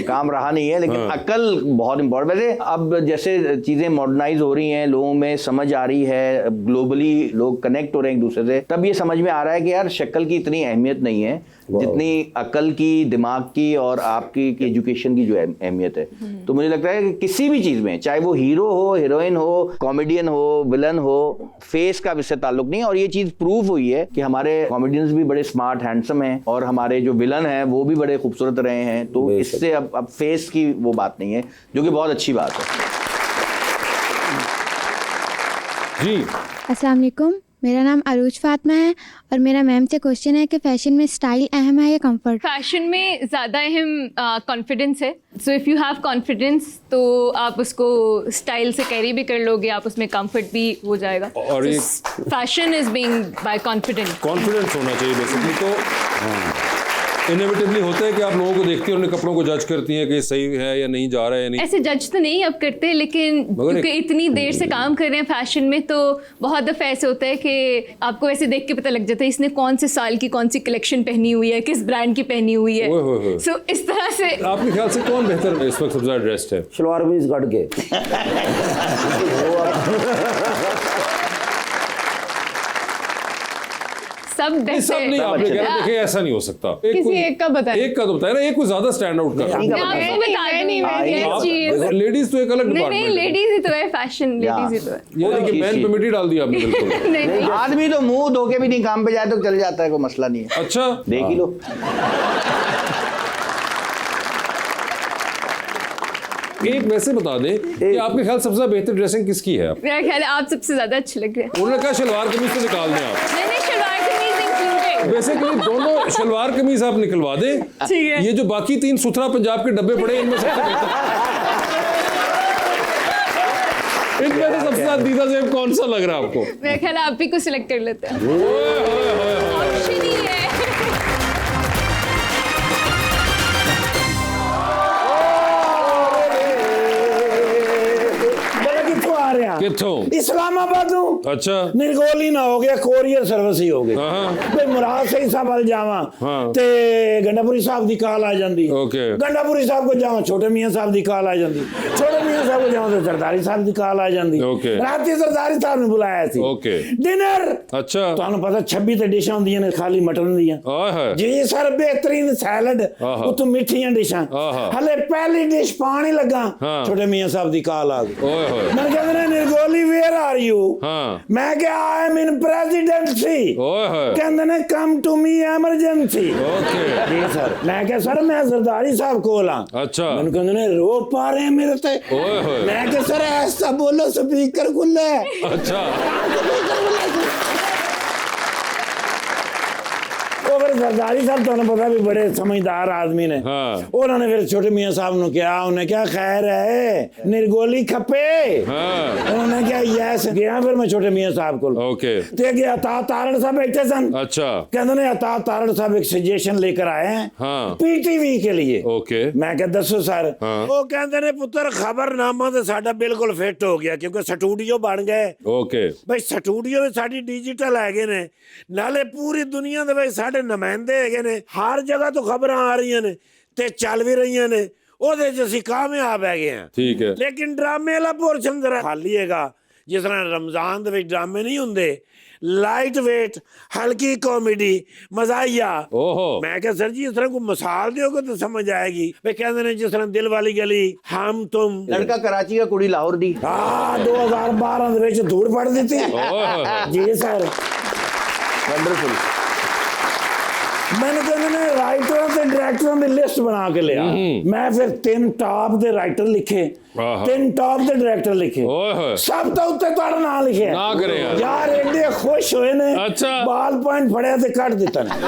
काम रहा नहीं है, लेकिन अकल बहुत इंपॉर्टेंट। वैसे अब जैसे चीजें मॉडर्नाइज हो रही हैं, लोगों में समझ आ रही है, ग्लोबली लोग कनेक्ट हो रहे हैं एक दूसरे से, तब ये समझ में आ रहा है कि यार शक्ल की इतनी अहमियत नहीं है। जितनी अकल की, दिमाग की और आपकी एजुकेशन की जो अहमियत है। तो मुझे लगता है कि किसी भी चीज में, चाहे वो हीरो हो, हीरोइन हो, कॉमेडियन हो, विलन हो, फेस का इससे ताल्लुक नहीं है। और ये चीज प्रूव हुई है कि हमारे कॉमेडियंस भी बड़े स्मार्ट, हैंडसम हैं और हमारे जो विलन हैं वो भी बड़े खूबसूरत रहे हैं। तो इससे अब फेस की वो बात नहीं है, जो कि बहुत अच्छी बात है। जी अस्सलाम वालेकुम, मेरा नाम अरूज फातिमा है और मेरा मैम से क्वेश्चन है कि फैशन में स्टाइल अहम है या कंफर्ट? फैशन में ज़्यादा अहम कॉन्फिडेंस है। So if you have confidence तो आप उसको स्टाइल से कैरी भी कर लोगे, आप उसमें कंफर्ट भी हो जाएगा। और ये fashion is being by confidence होना चाहिए बेसिकली। तो इनएविटेबली होता है कि आप लोगों को देखती हैं, उन्हें कपड़ों को जज करती हैं कि सही है या नहीं, जा रहा है या नहीं। ऐसे जज तो नहीं अब करते, लेकिन क्योंकि इतनी देर से काम कर रहे हैं फैशन में, तो बहुत दफ़ा ऐसे होता है कि आपको ऐसे देख के पता लग जाता है इसने कौन से साल की कौन सी कलेक्शन पहनी हुई है, किस ब्रांड की पहनी हुई है। सो इस तरह से आपके ख्याल से कौन बेहतर इस वक्त सबसे ज़्यादा ड्रेस्ड है? शलवार कमीज काट के सब नहीं, आपने कह रहे, देखिए ऐसा नहीं हो सकता। किसी एक का बताएं। एक का तो बताया ना, एक कोई ज्यादा स्टैंड आउट कर। लेडीज तो एक अलग डिपार्टमेंट नहीं, लेडीज ही तो है, फैशन लेडीज ही तो है। ये देखिए मैन पे मिट्टी डाल दी आपने बिल्कुल। नहीं, आदमी तो मुंह धो के भी नहीं काम पे जाए तो चल जाता है, कोई मसला नहीं है। अच्छा, देख ही लो। एक वैसे बता दें कि आपके ख्याल सबसे ज्यादा बेहतर ड्रेसिंग किसकी है? मेरा ख्याल है आप सबसे ज्यादा अच्छे लग रहे हैं। उन्होंने कहा शलवार कमीज तो निकाल दें आप। नहीं, शलवार कमीज इंक्लूडेड। बेसिकली दोनों शलवार कमीज आप निकलवा दें। ठीक है। ये जो बाकी 3 सुथरा पंजाब के डब्बे पड़े, इनमें सबसे इनमें तो सबसे ज्यादा दीदा जेब कौन सा लग रहा है आपको? मेरा ख्याल है आप भी को सिलेक्ट कर लेते हैं। ऑप्शन ही है। किथों? इस्लामाबाद हूँ। अच्छा, निर्गोली ना हो गया, कोरियर सर्विस ही हो गई। भाई मुराद सही साहब वाल जावा ते गंडापुरी साहब दी कॉल आ जांदी। गंडापुरी साहब को जावा छोटे मियां साहब दी कॉल आ जांदी। छोटे मियां साहब को जावा तो सरदारी साहब दी कॉल आ जांदी। रात सरदारी साहब ने बुलाया सी डिनर। अच्छा, ਤੁਹਾਨੂੰ ਪਤਾ 26 ਤੇ ਡਿਸ਼ਾਂ ਹੁੰਦੀਆਂ ਨੇ ਖਾਲੀ ਮਟਨ ਦੀਆਂ। ਜੀ ਸਰ, बेहतरीन सैलड, ਉਤੋਂ ਮਿੱਠੀਆਂ ਡਿਸ਼ਾਂ। ਹਲੇ ਪਹਿਲੀ ਡਿਸ਼ ਪਾਣੀ ਲੱਗਾ, ਛੋਟੇ ਮੀਆਂ ਸਾਹਿਬ ਦੀ ਕਾਲ ਆ ਗਈ। ਮੈਂ ਕਹਿੰਦੇ ਨੇ ਨਿਰਗੋਲੀ ਵੇਅਰ ਆਰ ਯੂ? ਮੈਂ ਕਿਹਾ ਆਈ ਐਮ ਇਨ ਪ੍ਰੈਜ਼ੀਡੈਂਸੀ। ਕਹਿੰਦੇ ਨੇ ਕਮ ਟੂ ਮੀ ਐਮਰਜੈਂਸੀ। ਜੀ ਸਰ। ਮੈਂ ਕਿਹਾ ਸਰ ਮੈਂ ਸਰਦਾਰੀ ਸਾਹਿਬ ਕੋਲ ਆ। ਅੱਛਾ। ਮੈਨੂੰ ਕਹਿੰਦੇ ਨੇ ਰੋ ਪਾ ਰਹੇ ਮੇਰੇ ਤੇ। ਮੈਂ ਕਿਹਾ ਸਰ ਐਸਾ ਬੋਲੋ, ਸਪੀਕਰ ਖੁੱਲਾ ਹੈ। अच्छा, सरदारी साहब तो पता भी बड़े समझदार आदमी ने। उन्होंने फिर छोटे मियां साहब ने क्या, उन्हें क्या खैर है निर्गोली खपे? उन्होंने क्या यस। गया फिर मैं छोटे मियां साहब को ते गया, अता तारड़ साहब बैठे सन। अच्छा। कहते ने अता तारड़ साहब एक सजेशन लेकर आए हैं पीटीवी के लिए। मैं क्या दसो सर? वो कहते ने पुत्र खबरनामा तो साडा बिल्कुल फिट हो गया क्योंकि स्टूडियो बन गए। भाई स्टूडियो में साडी डिजिटल है ने, नाले पूरी दुनिया दे भाई साडे ਨੁਮਾਇੰਦੇ ਹੈਗੇ ਨੇ, ਹਰ ਜਗ੍ਹਾ ਤੋਂ ਖਬਰਾਂ ਆ ਰਹੀਆਂ ਨੇ ਤੇ ਚੱਲ ਵੀ ਰਹੀਆਂ ਨੇ। ਉਹਦੇ 'ਚ ਅਸੀਂ ਕਾਮਯਾਬ ਹੈਗੇ ਆ। ਠੀਕ ਹੈ, ਲੇਕਿਨ ਡਰਾਮੇ ਵਾਲਾ ਪੋਰਸ਼ਨ ਜ਼ਰਾ ਖਾਲੀ ਹੈਗਾ। ਜਿਸ ਤਰ੍ਹਾਂ ਰਮਜ਼ਾਨ ਦੇ ਵਿੱਚ ਡਰਾਮੇ ਨਹੀਂ ਹੁੰਦੇ, ਲਾਈਟ ਵੇਟ ਹਲਕੀ ਕਾਮੇਡੀ ਮਜ਼ਾਹੀਆ। ਮੈਂ ਕਿਹਾ ਸਰ ਜੀ ਇਸ ਤਰ੍ਹਾਂ ਕੋਈ ਮਿਸਾਲ ਦਿਓਗੇ ਤਾਂ ਸਮਝ ਆਏਗੀ। ਵੇ ਕਹਿੰਦੇ ਨੇ ਜਿਸ ਤਰ੍ਹਾਂ ਦਿਲ ਵਾਲੀ ਗਲੀ, ਹਮ ਤੁਮ। ਲੜਕਾ ਕਰਾਚੀ ਦਾ, ਕੁੜੀ ਲਾਹੌਰ ਦੀ। ਹਾਂ, 2012 ਦੇ ਵਿੱਚ ਧੂੜ ਪੜ ਦਿੱਤੀ। ਜੀ ਸਰ, ਵੰਡਰਫੁਲ। मैंने कहने राइटरों से डायरेक्टरों की लिस्ट बना के लिया। मैं फिर 3 टॉप के राइटर लिखे, 3 टॉप के डायरेक्टर लिखे, सब तो उत्ते तुहाडा नाम लिखे यार। एडे खुश होए ने। अच्छा। बाल पॉइंट फड़िया ते कट दिता ने।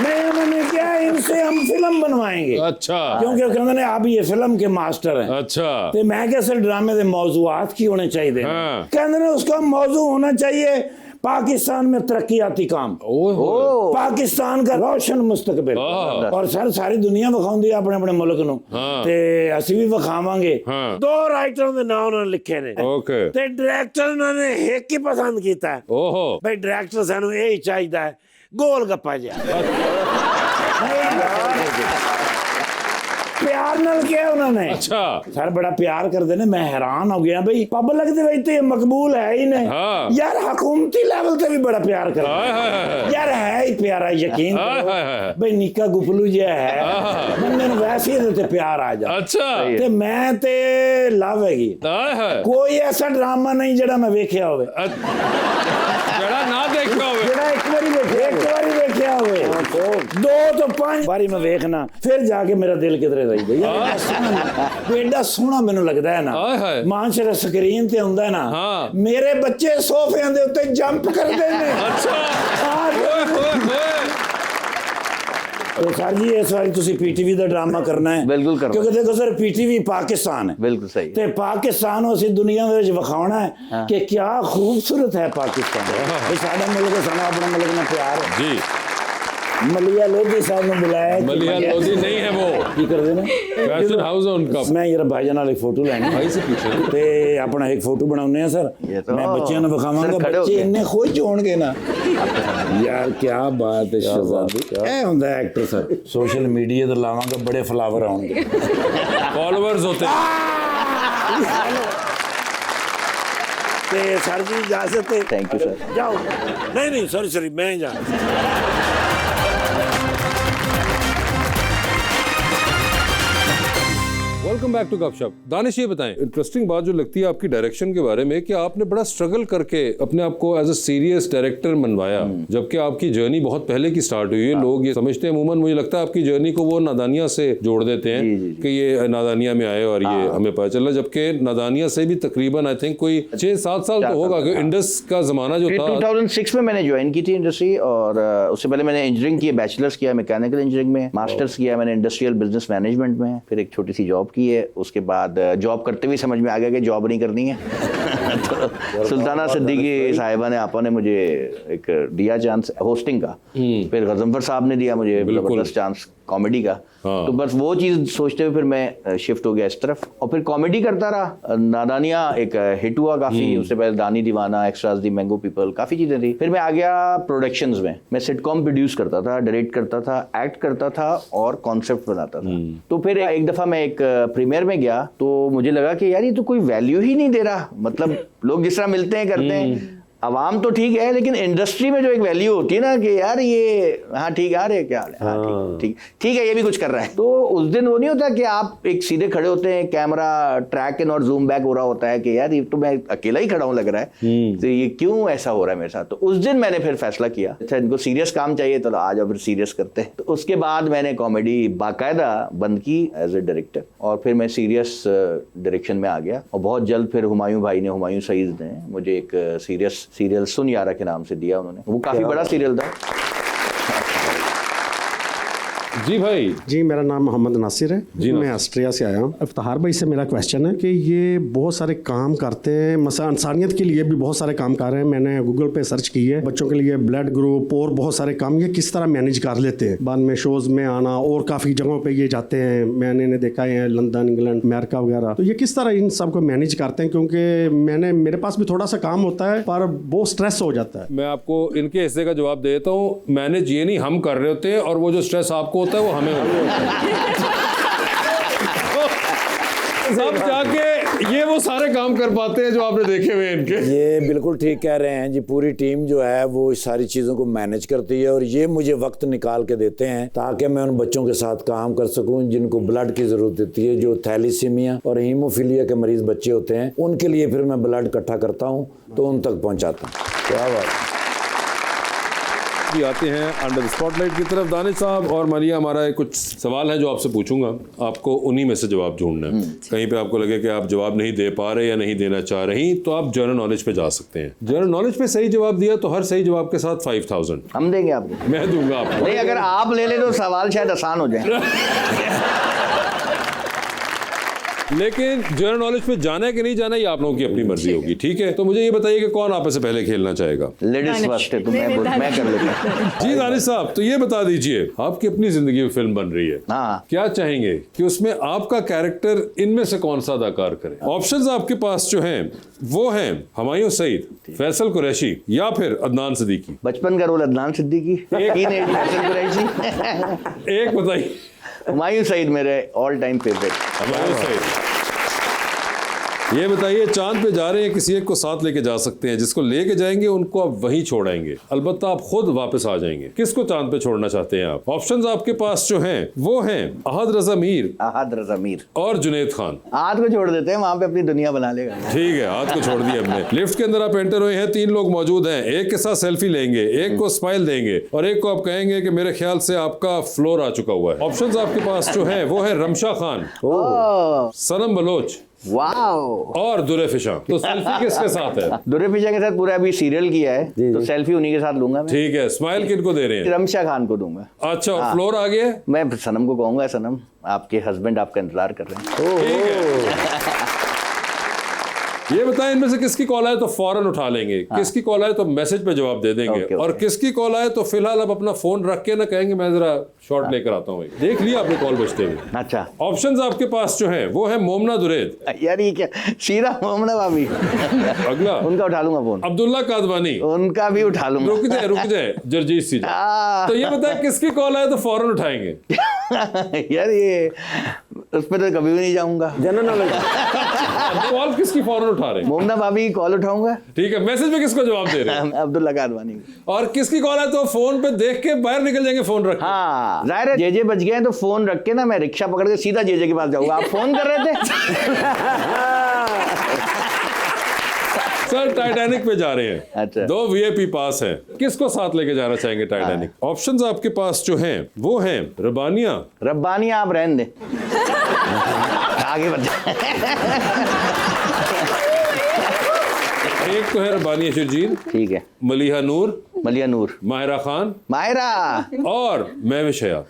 मैं उन्होंने क्या, इनसे हम फिल्म बनवाएंगे। अच्छा। क्योंकि कहते ने आप ये फिल्म के मास्टर हैं। अच्छा। तो मैं क्या सर ड्रामे के मौजूआत की होने चाहिए? कहते ने उसका मौजू होना चाहिए पाकिस्तान में तरक्याती काम, पाकिस्तान का रोशन मुस्तकबिल। और सर सारी दुनिया विखाउंदी अपने अपने मुल्क नूं ते ਅਸੀਂ ਵੀ ਵਿਖਾਵਾਂਗੇ। 2 ਰਾਈਟਰਾਂ ਦੇ ਨਾਮ ਉਹਨਾਂ ਨੇ ਲਿਖੇ ਨੇ ਤੇ ਡਾਇਰੈਕਟਰ ਉਹਨਾਂ ਨੇ ਇੱਕ ਹੀ ਪਸੰਦ ਕੀਤਾ। ਬਈ ਡਾਇਰੈਕਟਰ ਸਾਨੂੰ ਇਹ ਹੀ ਚਾਹੀਦਾ ਹੈ, ਗੋਲ ਗੱਪਾ ਜਿਹਾ। प्यार नाल किया उन्होंने। अच्छा सर बड़ा प्यार करते ने, मैं हैरान हो गया भाई, पब्लिक दे विच ते मकबूल है ही नहीं। हाँ। यार हुकूमती लेवल ते भी बड़ा प्यार करते यार, है ही प्यारा, यकीन करो भाई निक्का गुपलू जिहा है, बंदे नूं वैसे ही ते प्यार आ जा। अच्छा ते मैं ते लव हैगी, कोई ऐसा ड्रामा नहीं जेड़ा मैं वेखिया होवे, जेड़ा ना देखा होवे, जेड़ा एक बारी वेखिया होवे, 2 तो 5 बारी मैं वेखना फिर जाके मेरा दिल किधरे रही यार। एडा सोहना मैनू लगदा है ना, मानसर स्क्रीन ते हुंदा है ना, मेरे बच्चे सोफियां दे उत्ते जंप करदे ने। तो सर जी इस बार तुसी पीटीवी दा ड्रामा करना है, बिल्कुल करो, क्योंकि देखो सर पीटीवी पाकिस्तान है, बिल्कुल सही, ते पाकिस्तान को असीं दुनिया दे विच विखाउणा है कि क्या खूबसूरत है पाकिस्तान। साडा मुल्क साडा अपना मुल्क नाल प्यार है जी। मलिया लोधी साहब ने बुलाया, मलिया लोधी नहीं है वो, की कर देना फैशन हाउस है उनका। मैं यार भाईजान नाल एक फोटो लेनी भाई से पीछे ते अपना एक फोटो बनाउने हैं सर, मैं बच्चों ने दिखावांगा, बच्चे इन्ने खुश होणगे ना यार, क्या बात है शहजादी। ए हुंदा है एक्टर सर, सोशल मीडिया ते लावांगा बड़े फ्लावर आउणगे, फॉलोअर्स होते ते सर जी इजाजत है। थैंक यू सर, जाओ। नहीं सॉरी मैं जा। वेलकम बैक टू गपशप। दानिश ये बताएं, इंटरेस्टिंग बात जो लगती है आपकी डायरेक्शन के बारे में कि आपने बड़ा स्ट्रगल करके अपने आप को एज अ सीरियस डायरेक्टर मनवाया, जबकि आपकी जर्नी बहुत पहले की स्टार्ट हुई है। लोग ये समझते हैं, अमूमन मुझे लगता है आपकी जर्नी को वो नादानिया से जोड़ देते हैं कि ये नादानिया में आए और ये हमें पता चला, जबकि नादानिया से भी तकरीबन आई थिंक कोई 6-7 साल तो होगा कि इंडस का जमाना जो था। 2006 में मैंने ज्वाइन की थी इंडस्ट्री, और उससे पहले मैंने इंजीनियरिंग की, बैचलर्स किया मैकेनिकल इंजीनियरिंग में, मास्टर्स किया मैंने इंडस्ट्रियल बिजनेस मैनेजमेंट में, फिर एक छोटी सी जॉब की है। उसके बाद जॉब करते हुए समझ में आ गया कि जॉब नहीं करनी है तो सुल्ताना सिद्दीकी साहिबा ने, आपा ने मुझे एक दिया चांस होस्टिंग का, फिर गजनफर साहब ने दिया मुझे जबरदस्त चांस कॉमेडी का। तो बस वो चीज सोचते हुए फिर मैं शिफ्ट हो गया इस तरफ, और फिर कॉमेडी करता रहा। नादानिया एक हिट हुआ काफी, उससे पहले दानी दीवाना, एक्स्ट्रास दी, मैंगो पीपल, काफी चीजें थी। फिर मैं आ गया प्रोडक्शंस में, मैं सिटकॉम प्रोड्यूस करता था, डायरेक्ट करता था, एक्ट करता था और कॉन्सेप्ट बनाता था। तो फिर एक दफा मैं एक प्रीमियर में गया तो मुझे लगा कि यार ये तो कोई वैल्यू ही नहीं दे रहा, मतलब लोग जिस तरह मिलते हैं करते हैं, अवाम तो ठीक है, लेकिन इंडस्ट्री में जो एक वैल्यू होती है ना कि यार ये हाँ ठीक है, आ रहे क्या हाल है, हाँ ठीक है, ये भी कुछ कर रहा है। तो उस दिन वो नहीं होता कि आप एक सीधे खड़े होते हैं, कैमरा ट्रैक इन और जूम बैक हो रहा होता है कि यार ये तो मैं अकेला ही खड़ा हूँ लग रहा है, तो ये क्यों ऐसा हो रहा है मेरे साथ। तो उस दिन मैंने फिर फैसला किया, अच्छा इनको सीरियस काम चाहिए तो आ जाओ फिर सीरियस करते हैं। तो उसके बाद मैंने कॉमेडी बाकायदा बंद की एज ए डायरेक्टर, और फिर मैं सीरियस डायरेक्शन में आ गया। और बहुत जल्द फिर हुमायूं भाई ने, हुमायूं सईद ने मुझे एक सीरियस सीरियल सुन यारा के नाम से दिया उन्होंने, वो काफी बड़ा सीरियल था। जी भाई। जी मेरा नाम मोहम्मद नासिर है जी, मैं ऑस्ट्रिया से आया हूँ। इफ्तिखार भाई से मेरा क्वेश्चन है कि ये बहुत सारे काम करते हैं, मसला इंसानियत के लिए भी बहुत सारे काम कर रहे हैं। मैंने गूगल पे सर्च की है, बच्चों के लिए ब्लड ग्रुप और बहुत सारे काम, ये किस तरह मैनेज कर लेते हैं? बाद में शोज़ में आना और काफ़ी जगहों पर ये जाते हैं, मैंने देखा है लंदन, इंग्लैंड, अमेरिका वगैरह। तो ये किस तरह इन सब को मैनेज करते हैं? क्योंकि मेरे पास भी थोड़ा सा काम होता है पर बहुत स्ट्रेस हो जाता है। मैं आपको इनके हिस्से का जवाब देता हूँ। मैनेज ये नहीं हम कर रहे होते हैं, और वो जो स्ट्रेस आपको होता है वो हमें होता है। सब जाके ये वो सारे काम कर पाते हैं जो आपने देखे हुए इनके। ये बिल्कुल ठीक कह रहे हैं जी, पूरी टीम जो है वो इस सारी चीज़ों को मैनेज करती है, और ये मुझे वक्त निकाल के देते हैं ताकि मैं उन बच्चों के साथ काम कर सकूं जिनको ब्लड की ज़रूरत होती है, जो थैलीसीमिया और हीमोफीलिया के मरीज़ बच्चे होते हैं, उनके लिए फिर मैं ब्लड इकट्ठा करता हूँ तो उन तक पहुँचाता हूँ। क्या बात भी आते हैं अंडर द स्पॉटलाइट की तरफ। दानिश साहब और मरिया, हमारा कुछ सवाल है जो आपसे पूछूंगा, आपको उन्हीं में से जवाब ढूंढना है। कहीं पे आपको लगे कि आप जवाब नहीं दे पा रहे या नहीं देना चाह रही, तो आप जनरल नॉलेज पे जा सकते हैं। जनरल नॉलेज पे सही जवाब दिया तो हर सही जवाब के साथ 5000 हम देंगे आपको। मैं दूंगा आपको। नहीं, अगर आप ले ले तो सवाल शायद आसान हो जाए। लेकिन जनरल नॉलेज पे जाना है कि नहीं जाना, ये आप लोगों की अपनी मर्जी होगी, ठीक है? तो मुझे ये बताइए कि कौन आप से पहले खेलना चाहेगा? लेडीज फर्स्ट है तो मैं कर लेता हूं। जी दानिश साहब, तो ये बता दीजिए, आपकी अपनी जिंदगी में फिल्म बन रही है, हाँ, क्या चाहेंगे कि उसमें आपका कैरेक्टर इनमें से कौन सा अदाकार करे? ऑप्शंस आपके पास जो हैं वो हैं हुमायूं सईद, फैसल कुरैशी या फिर अदनान सिद्दीकी। बचपन का रोल अदनान सिद्दीकी, फैसल कुरैशी। एक बताइए। हुमायूं सईद मेरे all time favourite. Humayun Saeed. ये बताइए, चांद पे जा रहे हैं, किसी एक को साथ लेके जा सकते हैं, जिसको लेके जाएंगे उनको आप वहीं छोड़ेंगे, अलबत्ता आप खुद वापस आ जाएंगे। किसको चांद पे छोड़ना चाहते हैं आप? ऑप्शंस आपके पास जो हैं वो हैं अहद रजा मीर और जुनैद खान। आहद को छोड़ देते हैं, वहां पे अपनी दुनिया बना लेगा। ठीक है, आहद को छोड़ दिया हमने। लिफ्ट के अंदर आप एंटर हुए हैं, 3 लोग मौजूद हैं। एक के साथ सेल्फी लेंगे, एक को स्माइल देंगे और एक को आप कहेंगे कि मेरे ख्याल से आपका फ्लोर आ चुका हुआ है। ऑप्शंस आपके पास जो है वो है रमशा खान, सनम बलोच और दुरे फिशा। तो सेल्फी किसके साथ है? दुरे फिशा के साथ पूरा अभी सीरियल किया है, तो सेल्फी उन्हीं के साथ लूंगा मैं। ठीक है, स्माइल किनको दे रहे हैं? रमशा खान को दूंगा। अच्छा, फ्लोर आ गया? मैं सनम को कहूंगा, सनम आपके हस्बैंड आपका इंतजार कर रहे हैं। ठीक है। ये बताएं, इनमें से किसकी कॉल आए तो फौरन उठा लेंगे, किसकी कॉल आए तो मैसेज पे जवाब दे देंगे, और किसकी कॉल आए तो फिलहाल आप अपना फोन रख के ना कहेंगे मैं जरा शॉट लेकर आता हूँ। देख लिया आपने कॉल बजते हुए। अच्छा, ऑप्शंस आपके पास जो है वो है मोमना दुरैद। यार ये क्या सीधा मोमना भाभी। अगला उनका उठा लूंगा फोन। अब्दुल्ला कादवानी, उनका भी उठा लूंगा। रुक जाए जरजीत सी। तो ये बताए किसकी कॉल आए तो फौरन उठाएंगे? यार ये उस पर तो कभी भी नहीं जाऊंगा। कॉल किसकी फौरन उठा रहे? मोमना भाभी की कॉल उठाऊंगा। ठीक है, मैसेज में किसको जवाब दे रहे हैं? अब्दुल्ला कादवानी। और किसकी कॉल है तो फोन पे देख के बाहर निकल जाएंगे फोन रख के। हाँ, जाहिर है जेजे बच गए हैं तो फोन रख के ना मैं रिक्शा पकड़ के सीधा जेजे के पास जाऊंगा। आप फोन कर रहे थे। सर टाइटैनिक पे जा रहे हैं। अच्छा। 2 VIP पास हैं, किसको साथ लेके जाना चाहेंगे टाइटैनिक? ऑप्शंस आपके पास जो हैं वो हैं रब्बानिया आप रहने दे। आगे बढ़ जाए। एक तो है रब्बानिया शिरजील, ठीक है, मलिहा नूर, माहिरा खान, और महविश हयात।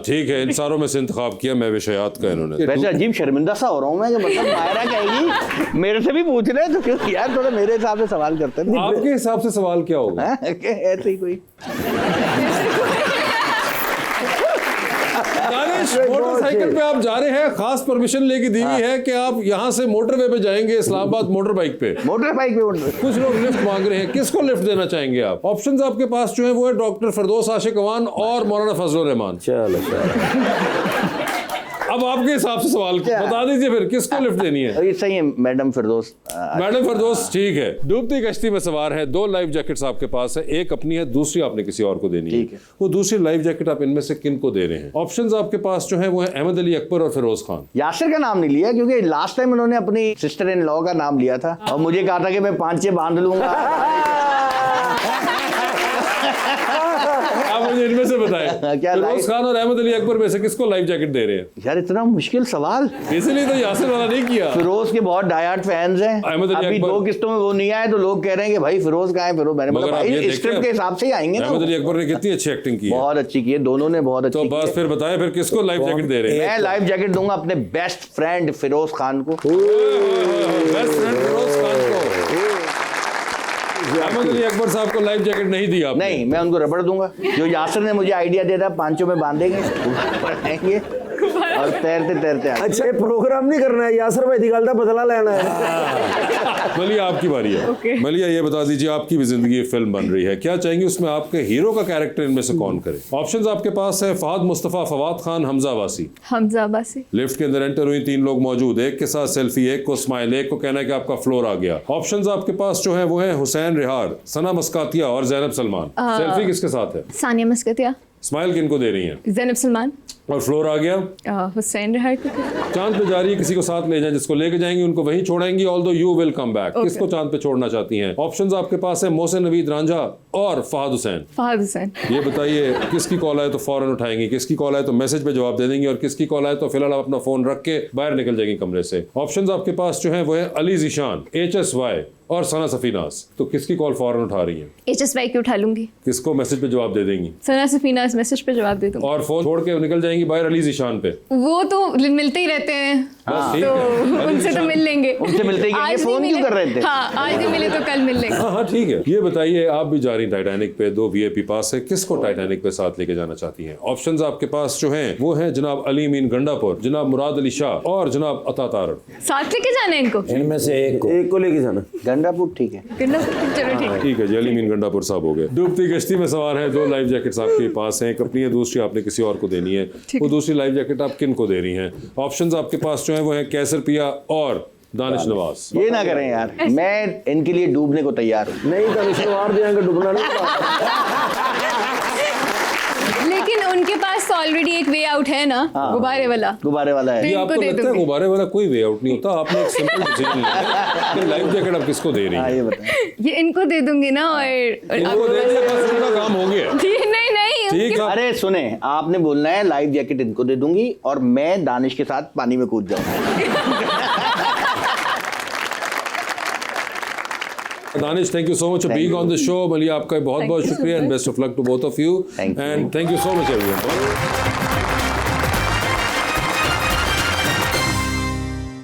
ठीक है, इन सारों में से इंतखाब किया महविश हयात का इन्होंने। वैसे अजीब शर्मिंदा सा हो रहा हूँ मैं कि मतलब माहिरा कहेगी, मेरे से भी पूछ रहे तो क्यों यार, थोड़ा मेरे हिसाब से सवाल करते हैं। आपके हिसाब से सवाल क्या होगा? ऐसे ही कोई मोटरसाइकिल पे आप जा रहे हैं, खास परमिशन लेके दी हुई है कि आप यहाँ से मोटरवे पे जाएंगे इस्लामाबाद मोटर बाइक पे। कुछ लोग लिफ्ट मांग रहे हैं, किसको लिफ्ट देना चाहेंगे आप? ऑप्शंस आपके पास जो है वो है डॉक्टर फिरदौस आशिक अवान और मौलाना फजलुर रहमान। चलो अब आपके हिसाब से सवाल बता दीजिए फिर किसको लिफ्ट देनी है? ये सही है, मैडम फिरदौस। ठीक है। डूबती कश्ती में सवार है, 2 लाइफ जैकेट्स आपके पास है, एक अपनी है, दूसरी आपने किसी और को देनी है। वो दूसरी लाइफ जैकेट आप इनमें से किन को दे रहे हैं? ऑप्शंस आपके पास जो है वो है अहमद अली अकबर और फिरोज खान। यासिर का नाम नहीं लिया क्योंकि लास्ट टाइम उन्होंने अपनी सिस्टर इन लॉ का नाम लिया था और मुझे कहा था कि मैं 5 बांध लूंगा। आप मुझे इनमें से बताएं, फिरोज खान और अहमद अली अकबर में से किसको लाइफ जैकेट दे रहे हैं? यार इतना मुश्किल सवाल, इसीलिए तो यासिर वाला नहीं किया। फिरोज के बहुत डायहार्ड फैंस हैं। अभी 2 किस्तों में वो नहीं आए तो लोग कह रहे हैं कि भाई फिरोज कहाँ है? फिरोज मैंने बोला भाई स्क्रिप्ट के हिसाब से ही आएंगे ना। अहमद अली अकबर ने कितनी अच्छी एक्टिंग की, बहुत अच्छी की है, दोनों ने बहुत अच्छी। तो बस फिर बताएं फिर किसको लाइफ जैकेट दे रहे हैं? मैं लाइफ जैकेट दूंगा अपने बेस्ट फ्रेंड फिरोज खान को। बेस्ट फ्रेंड फिरोज खान को। अहमद अली अकबर साहब को लाइफ जैकेट नहीं दिया आपने? नहीं, मैं उनको रबड़ दूंगा। जो यासिर ने मुझे आइडिया दिया था, 5 में बांधेंगे और तैरते तैरते। अच्छा, ये प्रोग्राम नहीं करना है, यासिर भाई निकालता बदला लेना है। मलिया आपकी बारी है। मलिया ये बता दीजिए, आपकी भी जिंदगी फिल्म बन रही है, क्या चाहेंगे उसमें आपके हीरो का कैरेक्टर इनमें से कौन करे? ऑप्शंस आपके पास है फहद मुस्तफा, फवाद खान, हमजा अब्बासी। लिफ्ट के अंदर एंटर हुई, 3 लोग मौजूद, एक के साथ सेल्फी, एक को स्माइल, एक को कहना है कि आपका फ्लोर आ गया। ऑप्शंस आपके पास जो है वो है हुसैन रिहार, सना मस्कातिया और जैनब सलमान। सेल्फी किसके साथ है? सानिया मस्कातिया। स्माइल किनको दे रही हैं? जैनब सलमान। और फ्लोर आ गया? हुसैन रिहार। चांद पे जा रही है, किसी को साथ ले जाए, जिसको लेके जाएंगी उनको वहीं छोड़ेंगी, although you will come back. किसको चांद पे छोड़ना चाहती हैं? ऑप्शंस आपके पास है मोहसिन नवीद रांझा और फहद हुसैन। ये बताइए किसकी कॉल आए तो फौरन उठाएंगी, किसकी कॉल आए तो मैसेज पे जवाब दे देंगी, और किसकी कॉल आए तो फिलहाल आप अपना फोन रख के बाहर निकल जाएंगी कमरे से। ऑप्शंस आपके पास जो है वो है अली जीशान, HSY और सना सफीनास। तो किसकी कॉल फौरन उठा रही हैं? HSY की उठा लूंगी। किसको मैसेज पे जवाब दे देंगी? सना सफीनास मैसेज पे जवाब दे दूंगी। और फोन छोड़ के निकल जाएंगी बाहर अली जीशान पे? वो तो मिलते ही रहते हैं। बस ठीक तो है। उनसे तो मिल लेंगे। उनसे मिलते ही कहेंगे, आज फोन नहीं क्यों मिले- कर रहे थे? हाँ, आज नहीं मिले तो कल मिल लेंगे। हाँ ठीक है। ये बताइए, आप भी जा रही टाइटैनिक पे, 2 VIP पास है, किसको टाइटैनिक पे साथ लेके जाना चाहती हैं? ऑप्शंस आपके पास जो हैं वो हैं जनाब अली मीन गंडापुर, जनाब मुराद अली शाह और जनाब अता तारड़। साथ लेके जाना है इनको? इनमें से एक को लेके जाना। गंडापुर ठीक है। चलो ठीक है। ठीक है जी, अली मीन गंडापुर साहब हो गए। डूबती कश्ती में सवार है, 2 लाइफ जैकेट्स आपके पास हैं, एक अपनी है, दूसरी आपने किसी और को देनी है। वो दूसरी लाइफ जैकेट आप किन को दे रही हैं? ऑप्शंस आपके पास जो है वो है कैसर पिया और दानिश नवाज। ये ना करें यार, मैं इनके लिए डूबने को तैयार हूँ। नहीं दानिश नवाज देंगे, डूबना नहीं। लेकिन उनके पास ऑलरेडी एक वे आउट है ना, गुब्बारे वाला। गुब्बारे वाला है। ये इनको आपको दे लगता है दूंगी। गुब्बारे वाला कोई वे आउट नहीं होता? आपने एक सिंपल डिसीजन लिया कि लाइफ जैकेट आप किसको दे रही हैं? ये बताएं। ये इनको दे दूंगी ना, और इनको दे दिया, बस उनका काम हो गया। नहीं ठीक है। अरे सुने, आपने बोलना है लाइफ जैकेट इनको दे दूंगी और मैं दानिश के साथ पानी में कूद जाऊंगा। Danish, thank you so much for being on the show. Maliya, आपका बहुत बहुत शुक्रिया and best of luck to both of you, and thank you so much everyone.